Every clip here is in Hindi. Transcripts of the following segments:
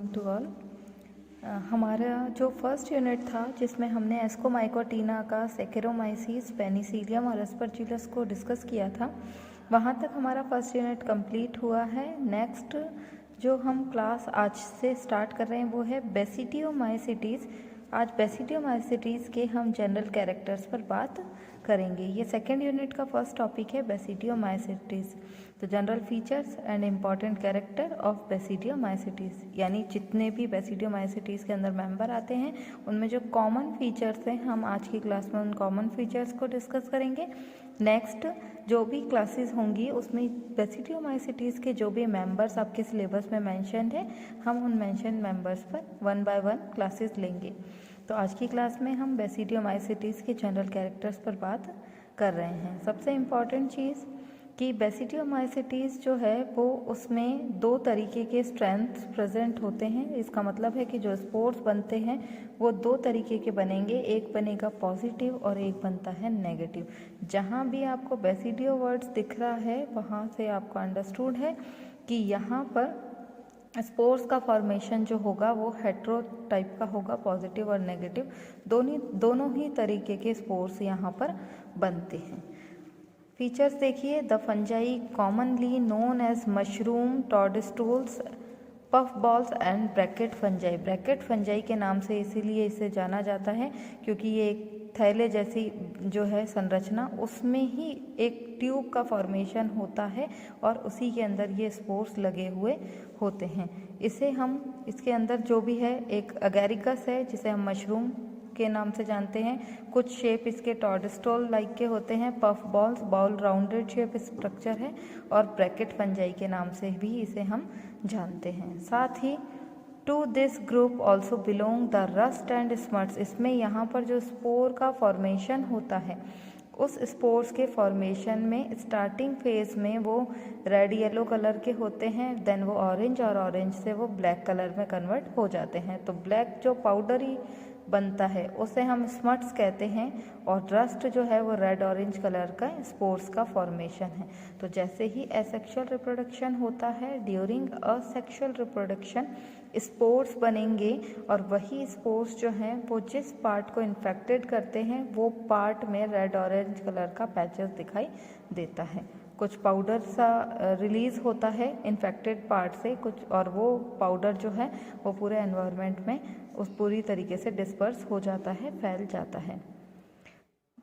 To all. हमारा जो फर्स्ट यूनिट था जिसमें हमने एस्कोमाइकोटीना का सेकेरोमाइसीस, पेनिसिलियम और एस्परजिलस को डिस्कस किया था, वहाँ तक हमारा फर्स्ट यूनिट कंप्लीट हुआ है। नेक्स्ट जो हम क्लास आज से स्टार्ट कर रहे हैं वो है बेसिडियोमाइसीटीज़। आज बेसिडियोमाइसीटीज़ के हम जनरल कैरेक्टर्स पर बात करेंगे। ये सेकेंड यूनिट का फर्स्ट टॉपिक है बेसिडियोमाइसीटीज़। तो general features and important character of basidiomycetes, यानी जितने भी बेसिडियोमाइसीटीज़ के अंदर मेंबर आते हैं उनमें जो कॉमन फीचर्स हैं, हम आज की क्लास में उन कॉमन फीचर्स को डिस्कस करेंगे। नेक्स्ट जो भी क्लासेस होंगी उसमें बेसिडियोमाइसीटीज़ के जो भी मेंबर्स आपके सिलेबस में मेंशन्ड है, हम उन मेंशन मेंबर्स पर वन बाय वन क्लासेस लेंगे। तो आज की क्लास में हम बेसिडियोमाइसीटीज़ के जनरल कैरेक्टर्स पर बात कर रहे हैं। सबसे इम्पॉर्टेंट चीज़ कि बेसिडियोमाइसीटीज़ जो है वो उसमें दो तरीके के स्ट्रेंथ्स प्रेजेंट होते हैं। इसका मतलब है कि जो स्पोर्स बनते हैं वो दो तरीके के बनेंगे, एक बनेगा पॉजिटिव और एक बनता है नेगेटिव। जहाँ भी आपको बेसिडियो वर्ड्स दिख रहा है वहाँ से आपको अंडरस्टूड है कि यहाँ पर स्पोर्स का फॉर्मेशन जो होगा वो हेट्रो टाइप का होगा, पॉजिटिव और नेगेटिव दोनों ही तरीके के स्पोर्स यहाँ पर बनते हैं। फीचर्स देखिए, the fungi commonly known as mushroom, toadstools, puff balls and bracket fungi. Bracket fungi के नाम से इसीलिए इसे जाना जाता है क्योंकि ये एक थैले जैसी जो है संरचना, उसमें ही एक ट्यूब का फॉर्मेशन होता है और उसी के अंदर ये स्पोर्स लगे हुए होते हैं। इसके अंदर जो भी है, एक अगैरिकस है जिसे हम मशरूम के नाम से जानते हैं। कुछ शेप इसके टॉडस्टोल लाइक के होते हैं। Puff balls, ball rounded shape structure है और ब्रैकेट फंजाई के नाम से भी इसे हम जानते हैं। साथ ही to this group also belong the rust and smuts. इसमें यहाँ पर जो स्पोर का फॉर्मेशन होता है उस स्पोर्स के फॉर्मेशन में स्टार्टिंग फेज में वो रेड येलो कलर के होते हैं, देन वो ऑरेंज और ऑरेंज से वो ब्लैक कलर में कन्वर्ट हो जाते हैं। तो ब्लैक जो पाउडरी बनता है उसे हम स्मट्स कहते हैं और रस्ट जो है वो रेड ऑरेंज कलर का स्पोर्स का फॉर्मेशन है। तो जैसे ही एसेक्सुअल रिप्रोडक्शन होता है, ड्यूरिंग असेक्सुअल रिप्रोडक्शन स्पोर्स बनेंगे और वही स्पोर्स जो हैं वो जिस पार्ट को इन्फेक्टेड करते हैं वो पार्ट में रेड ऑरेंज कलर का पैचेस दिखाई देता है। कुछ पाउडर सा रिलीज होता है इन्फेक्टेड पार्ट से कुछ, और वो पाउडर जो है वो पूरे एनवायरनमेंट में उस पूरी तरीके से डिस्पर्स हो जाता है, फैल जाता है।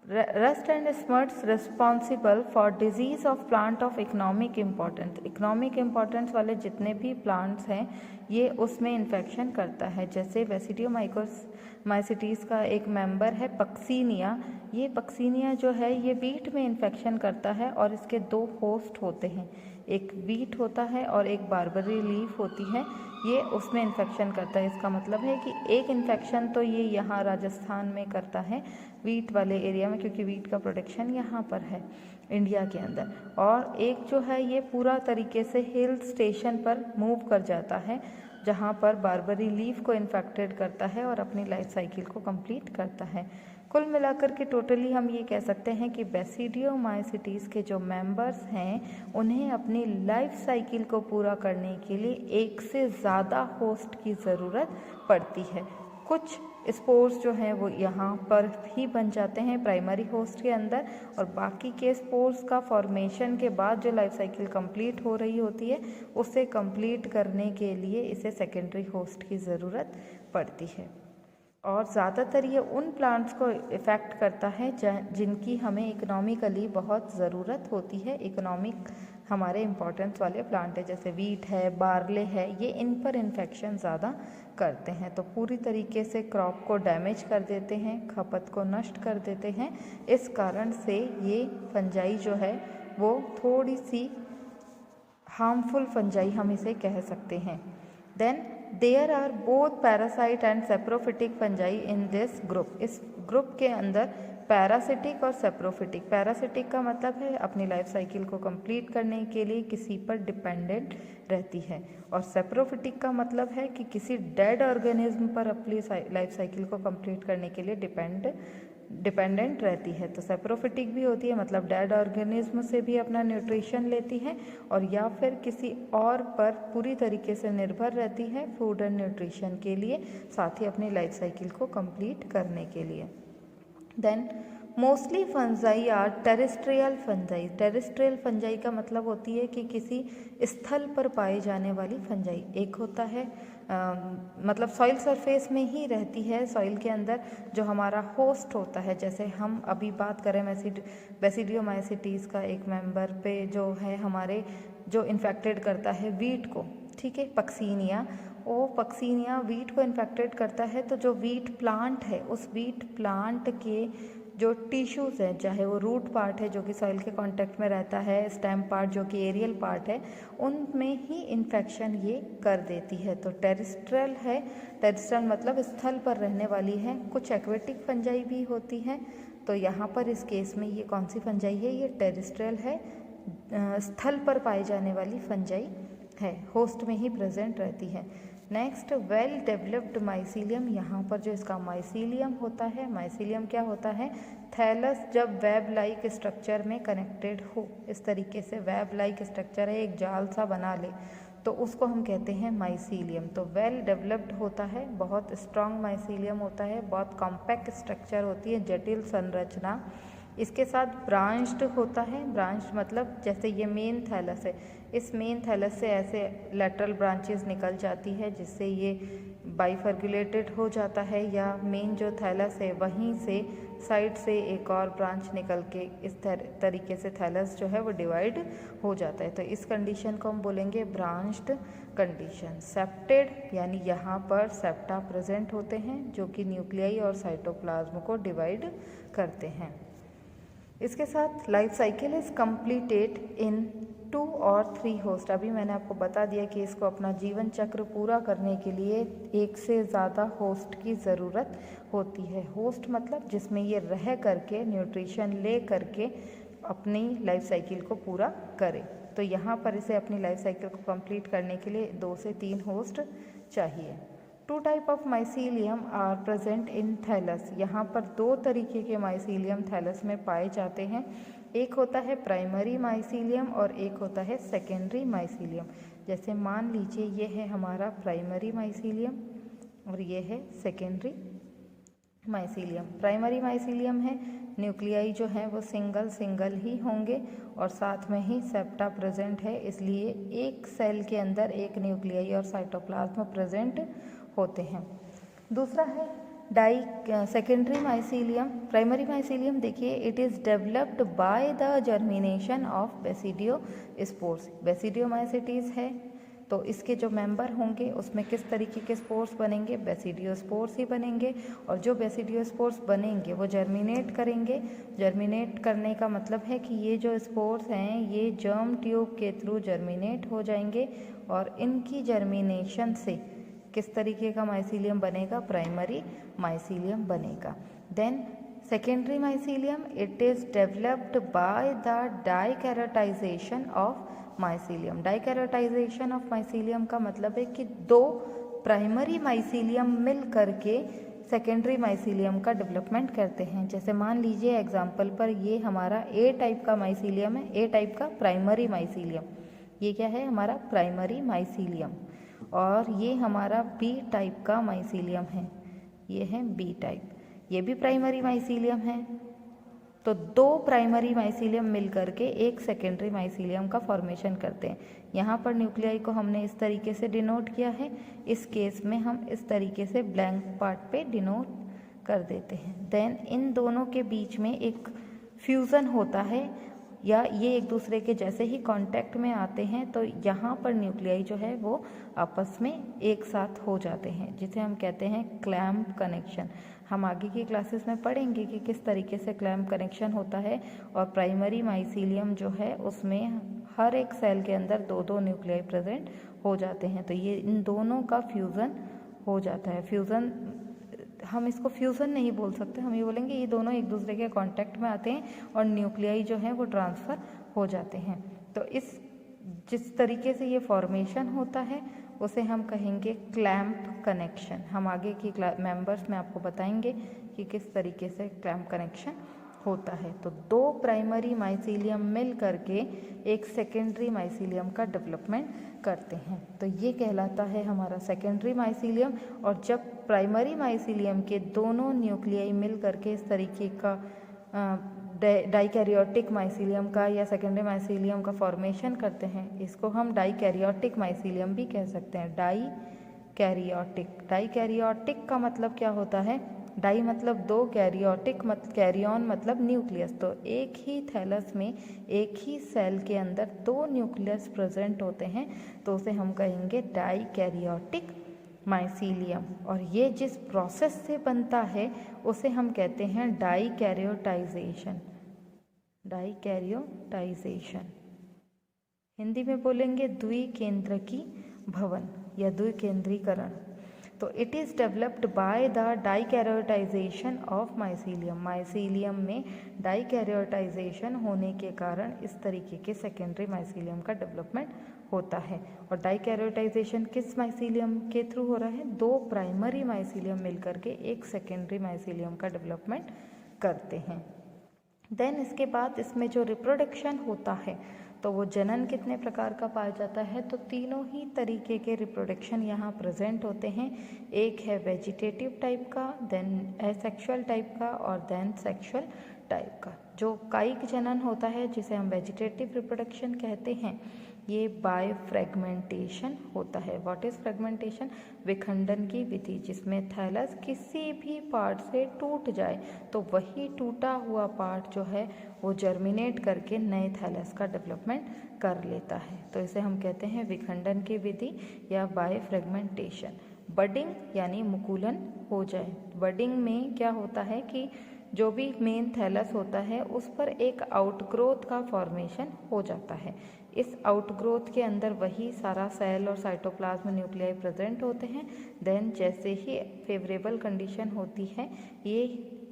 Rust and smuts responsible for disease of plant of economic importance. Economic importance वाले जितने भी प्लांट्स हैं ये उसमें इन्फेक्शन करता है। जैसे बेसिडियोमाइसीटीज़ का एक मेंबर है पक्सीनिया। ये पक्सीनिया जो है ये वीट में इन्फेक्शन करता है और इसके दो होस्ट होते हैं, एक वीट होता है और एक बारबरी लीफ होती है, ये उसमें इन्फेक्शन करता है। इसका मतलब है कि एक इन्फेक्शन तो ये यहाँ राजस्थान में करता है वीट वाले एरिया में, क्योंकि वीट का प्रोडक्शन यहाँ पर है इंडिया के अंदर, और एक जो है ये पूरा तरीके से हिल स्टेशन पर मूव कर जाता है जहाँ पर बारबरी लीफ को इन्फेक्टेड करता है और अपनी लाइफ साइकिल को कंप्लीट करता है। कुल मिलाकर के टोटली हम ये कह सकते हैं कि बेसिडियोमाइसीटीज़ के जो मेंबर्स हैं उन्हें अपनी लाइफ साइकिल को पूरा करने के लिए एक से ज़्यादा होस्ट की ज़रूरत पड़ती है। कुछ स्पोर्स जो हैं वो यहाँ पर ही बन जाते हैं प्राइमरी होस्ट के अंदर, और बाकी के स्पोर्स का फॉर्मेशन के बाद जो लाइफ साइकिल कंप्लीट हो रही होती है उसे कंप्लीट करने के लिए इसे सेकेंडरी होस्ट की ज़रूरत पड़ती है। और ज़्यादातर ये उन प्लांट्स को इफ़ेक्ट करता है जिनकी हमें इकोनॉमिकली बहुत ज़रूरत होती है। इकोनॉमिक हमारे इम्पोर्टेंस वाले प्लांट है जैसे वीट है, बार्ले है, ये इन पर इन्फेक्शन ज़्यादा करते हैं, तो पूरी तरीके से क्रॉप को डैमेज कर देते हैं, खपत को नष्ट कर देते हैं। इस कारण से ये फंजाई जो है वो थोड़ी सी हार्मफुल फंजाई हम इसे कह सकते हैं। Then there are both parasite and saprophytic fungi in this group. इस ग्रुप के अंदर पैरासिटिक और सेप्रोफिटिक। पैरासिटिक का मतलब है अपनी लाइफ साइकिल को कंप्लीट करने के लिए किसी पर डिपेंडेंट रहती है, और सेप्रोफिटिक का मतलब है कि किसी डेड ऑर्गेनिज्म पर अपनी लाइफ साइकिल को कंप्लीट करने के लिए डिपेंड डिपेंडेंट रहती है। तो सेप्रोफिटिक भी होती है, मतलब डेड ऑर्गेनिज्म से भी अपना न्यूट्रिशन लेती है, और या फिर किसी और पर पूरी तरीके से निर्भर रहती है फूड एंड न्यूट्रिशन के लिए, साथ ही अपनी लाइफ साइकिल को कंप्लीट करने के लिए। Then mostly fungi are terrestrial fungi. Terrestrial fungi का मतलब होती है कि किसी स्थल पर पाए जाने वाली फंजाई। एक होता है मतलब सॉइल सरफेस में ही रहती है, सॉइल के अंदर जो हमारा होस्ट होता है। जैसे हम अभी बात करें बेसिडियोमाइसिटीज़ का एक मेंबर पे जो है हमारे जो इन्फेक्टेड करता है वीट को, ठीक है, पक्सीनिया, वो पक्सीनिया वीट को इन्फेक्टेड करता है। तो जो वीट प्लांट है, उस वीट प्लांट के जो टिश्यूज़ हैं, चाहे वो रूट पार्ट है जो कि सॉइल के कांटेक्ट में रहता है, स्टेम पार्ट जो कि एरियल पार्ट है, उनमें ही इन्फेक्शन ये कर देती है। तो टेरेस्ट्रियल है, टेरेस्ट्रियल मतलब स्थल पर रहने वाली है। कुछ एक्वेटिक फंजाई भी होती हैं, तो यहाँ पर इस केस में ये कौन सी फंजाई है, ये टेरेस्ट्रियल है, स्थल पर पाई जाने वाली फंजाई है, होस्ट में ही प्रेजेंट रहती है। Next well developed mycelium. यहाँ पर जो इसका माइसीलियम होता है, माइसीलियम क्या होता है, थैलस जब वेब लाइक स्ट्रक्चर में कनेक्टेड हो, इस तरीके से वेब लाइक स्ट्रक्चर है, एक जाल सा बना ले, तो उसको हम कहते हैं माइसीलियम। तो वेल डेवलप्ड होता है, बहुत स्ट्रॉन्ग माइसीलियम होता है, बहुत कॉम्पैक्ट स्ट्रक्चर होती है, जटिल संरचना। इसके साथ ब्रांच्ड होता है, ब्रांच मतलब जैसे ये मेन थैलस है, इस मेन थैलस से ऐसे लेटरल ब्रांचेस निकल जाती है जिससे ये बाइफर्कुलेटेड हो जाता है, या मेन जो थैलस है वहीं से साइड से एक और ब्रांच निकल के इस तरीके से थैलस जो है वो डिवाइड हो जाता है। तो इस कंडीशन को हम बोलेंगे ब्रांच्ड कंडीशन। सेप्टेड यानी यहाँ पर सेप्टा प्रेजेंट होते हैं जो कि न्यूक्लियाई और साइटोप्लाज्म को डिवाइड करते हैं। इसके साथ life cycle is completed in 2 और 3 होस्ट। अभी मैंने आपको बता दिया कि इसको अपना जीवन चक्र पूरा करने के लिए एक से ज़्यादा होस्ट की ज़रूरत होती है। होस्ट मतलब जिसमें ये रह करके न्यूट्रिशन ले करके अपनी लाइफ साइकिल को पूरा करे। तो यहाँ पर इसे अपनी लाइफ साइकिल को कंप्लीट करने के लिए 2 से 3 होस्ट चाहिए। 2 type of mycelium are present in thallus. यहाँ पर 2 तरीके के माइसीलियम थैलस में पाए जाते हैं। एक होता है प्राइमरी माइसीलियम और एक होता है सेकेंडरी माइसीलियम। जैसे मान लीजिए ये है हमारा प्राइमरी माइसीलियम और ये है सेकेंडरी माइसीलियम। प्राइमरी माइसीलियम है, न्यूक्लियाई जो है वो सिंगल ही होंगे और साथ में ही सेप्टा प्रेजेंट है, इसलिए एक सेल के अंदर एक न्यूक्लियाई और साइटोप्लाज्म प्रेजेंट होते हैं। दूसरा है सेकेंडरी माइसीलियम। प्राइमरी माइसीलियम देखिए, it is developed by the germination of basidiospores. Basidiomycetes है तो इसके जो मेंबर होंगे उसमें किस तरीके के स्पोर्स बनेंगे, बेसिडियो स्पोर्स ही बनेंगे, और जो बेसिडियो स्पोर्स बनेंगे वो जर्मिनेट करेंगे। जर्मिनेट करने का मतलब है कि ये जो स्पोर्स हैं ये जर्म ट्यूब के थ्रू जर्मिनेट हो जाएंगे और इनकी जर्मिनेशन से किस तरीके का माइसीलियम बनेगा, प्राइमरी माइसीलियम बनेगा। Then secondary mycelium, it is developed by the dikaryotization of mycelium. Dikaryotization of mycelium का मतलब है कि 2 प्राइमरी माइसीलियम मिल करके सेकेंडरी माइसीलियम का डेवलपमेंट करते हैं। जैसे मान लीजिए एग्जांपल पर ये हमारा ए टाइप का माइसीलियम है, ए टाइप का प्राइमरी माइसीलियम, ये क्या है हमारा प्राइमरी माइसीलियम, और ये हमारा बी टाइप का माइसीलियम है, ये है बी टाइप, ये भी प्राइमरी माइसीलियम है। तो 2 प्राइमरी माइसीलियम मिल करके एक सेकेंडरी माइसीलियम का फॉर्मेशन करते हैं। यहाँ पर न्यूक्लियाई को हमने इस तरीके से डिनोट किया है, इस केस में हम इस तरीके से ब्लैंक पार्ट पे डिनोट कर देते हैं। देन इन दोनों के बीच में एक फ्यूज़न होता है, या ये एक दूसरे के जैसे ही कांटेक्ट में आते हैं तो यहाँ पर न्यूक्लियाई जो है वो आपस में एक साथ हो जाते हैं, जिसे हम कहते हैं क्लैम्प कनेक्शन। हम आगे की क्लासेस में पढ़ेंगे कि किस तरीके से क्लैम्प कनेक्शन होता है, और प्राइमरी माइसीलियम जो है उसमें हर एक सेल के अंदर 2-2 न्यूक्लियाई प्रेजेंट हो जाते हैं। तो ये इन दोनों का फ्यूज़न हो जाता है। फ्यूज़न हम इसको फ्यूज़न नहीं बोल सकते, हम ये बोलेंगे ये दोनों एक दूसरे के कांटेक्ट में आते हैं और न्यूक्लियाई जो है वो ट्रांसफ़र हो जाते हैं। तो इस जिस तरीके से ये फॉर्मेशन होता है उसे हम कहेंगे क्लैम्प कनेक्शन। हम आगे की मेंबर्स में आपको बताएंगे कि किस तरीके से क्लैम्प कनेक्शन होता है। तो दो प्राइमरी माइसीलियम मिल करके एक सेकेंडरी माइसीलियम का डेवलपमेंट करते हैं, तो ये कहलाता है हमारा सेकेंडरी माइसीलियम। और जब प्राइमरी माइसीलियम के दोनों न्यूक्लियाई मिल करके इस तरीके का डाइकैरियोटिक माइसीलियम का या सेकेंडरी माइसीलियम का फॉर्मेशन करते हैं, इसको हम डाइकैरियोटिक माइसीलियम भी कह सकते हैं। डाइकैरियोटिक का मतलब क्या होता है? डाई मतलब दो, कैरियोटिक कैरियन मतलब न्यूक्लियस। तो एक ही थैलस में एक ही सेल के अंदर दो न्यूक्लियस प्रेजेंट होते हैं, तो उसे हम कहेंगे डाइकैरियोटिक माइसीलियम। और ये जिस प्रोसेस से बनता है उसे हम कहते हैं डाइकैरियोटाइजेशन। डाइकैरियोटाइजेशन हिंदी में बोलेंगे द्विकेंद्रकी भवन या द्विकेंद्रीकरण। तो it is developed by the dikaryotization of mycelium. Mycelium में डाइकैरियोटाइजेशन होने के कारण इस तरीके के सेकेंडरी माइसीलियम का डेवलपमेंट होता है। और डाइकैरियोटाइजेशन किस माइसीलियम के थ्रू हो रहा है? दो प्राइमरी माइसीलियम मिलकर के एक सेकेंडरी माइसीलियम का डेवलपमेंट करते हैं। देन इसके बाद इसमें जो रिप्रोडक्शन होता है, तो वो जनन कितने प्रकार का पाया जाता है? तो तीनों ही तरीके के रिप्रोडक्शन यहाँ प्रेजेंट होते हैं। एक है वेजिटेटिव टाइप का, देन एसेक्सुअल टाइप का और देन सेक्सुअल टाइप का। जो कायिक जनन होता है जिसे हम वेजिटेटिव रिप्रोडक्शन कहते हैं, ये बाय फ्रेगमेंटेशन होता है। What is fragmentation? विखंडन की विधि, जिसमें थैलस किसी भी पार्ट से टूट जाए तो वही टूटा हुआ पार्ट जो है वो जर्मिनेट करके नए थैलस का डेवलपमेंट कर लेता है। तो इसे हम कहते हैं विखंडन की विधि या बाय फ्रेगमेंटेशन। बडिंग यानी मुकुलन हो जाए। बडिंग में क्या होता है कि जो भी मेन थैलस होता है उस पर एक आउटग्रोथ का फॉर्मेशन हो जाता है। इस आउटग्रोथ के अंदर वही सारा सेल और साइटोप्लाज्म न्यूक्लियाई प्रेजेंट होते हैं। देन जैसे ही फेवरेबल कंडीशन होती है, ये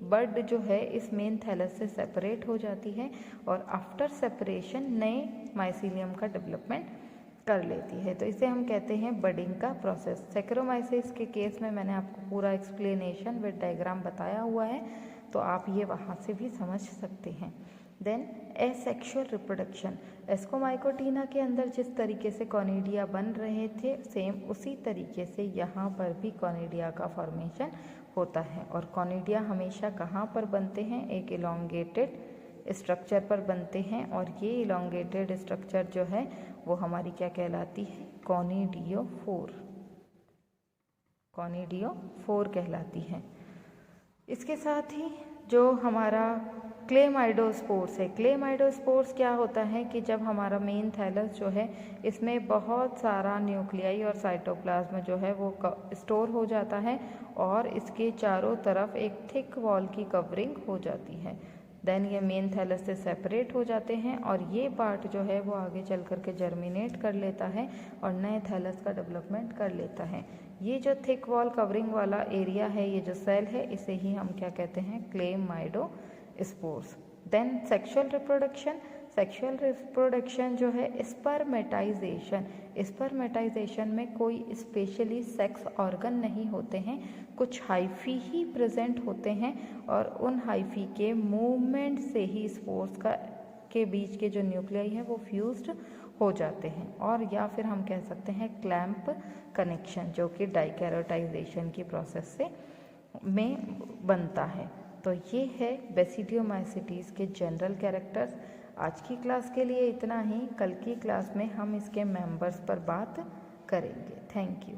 बड जो है इस मेन थैलस से सेपरेट हो जाती है और आफ्टर सेपरेशन नए माइसीलियम का डेवलपमेंट कर लेती है। तो इसे हम कहते हैं बडिंग का प्रोसेस। सैकरोमाइसिस के केस में मैंने आपको पूरा एक्सप्लेनेशन विद डायग्राम बताया हुआ है, तो आप ये वहाँ से भी समझ सकते हैं। Then asexual reproduction. एस्कोमाइकोटीना के अंदर जिस तरीके से कॉनिडिया बन रहे थे, सेम उसी तरीके से यहाँ पर भी कॉनिडिया का फॉर्मेशन होता है। और कॉनिडिया हमेशा कहाँ पर बनते हैं? एक इलोंगेटेड स्ट्रक्चर पर बनते हैं। और ये इलोंगेटेड स्ट्रक्चर जो है वो हमारी क्या कहलाती है? कॉनिडियोफोर। कॉनिडियोफोर कहलाती है। इसके साथ ही जो हमारा क्लेमाइडोस्पोर्स है, क्लेमाइडोस्पोर्स क्या होता है कि जब हमारा मेन थैलस जो है इसमें बहुत सारा न्यूक्लियाई और साइटोप्लाज्म जो है वो स्टोर हो जाता है और इसके चारों तरफ एक थिक वॉल की कवरिंग हो जाती है। देन ये मेन थैलस से सेपरेट हो जाते हैं और ये पार्ट जो है वो आगे चल कर के जर्मिनेट कर लेता है और नए थैलस का डेवलपमेंट कर लेता है। ये जो थिक वॉल कवरिंग वाला एरिया है, ये जो सेल है, इसे ही हम क्या कहते हैं? Chlamydospores. Then sexual reproduction. Sexual reproduction जो है स्पर्मेटाइजेशन। स्पर्मेटाइजेशन में कोई स्पेशली सेक्स ऑर्गन नहीं होते हैं, कुछ हाइफी ही प्रेजेंट होते हैं और उन हाइफी के मूवमेंट से ही स्पोर्स के बीच के जो न्यूक्लियाई है वो फ्यूज्ड हो जाते हैं। और या फिर हम कह सकते हैं क्लैम्प कनेक्शन, जो कि डाइकैरियोटाइजेशन की प्रोसेस से में बनता है। तो ये है बेसिडियोमाइसिटीज के जनरल कैरेक्टर्स। आज की क्लास के लिए इतना ही। कल की क्लास में हम इसके मेंबर्स पर बात करेंगे। Thank you.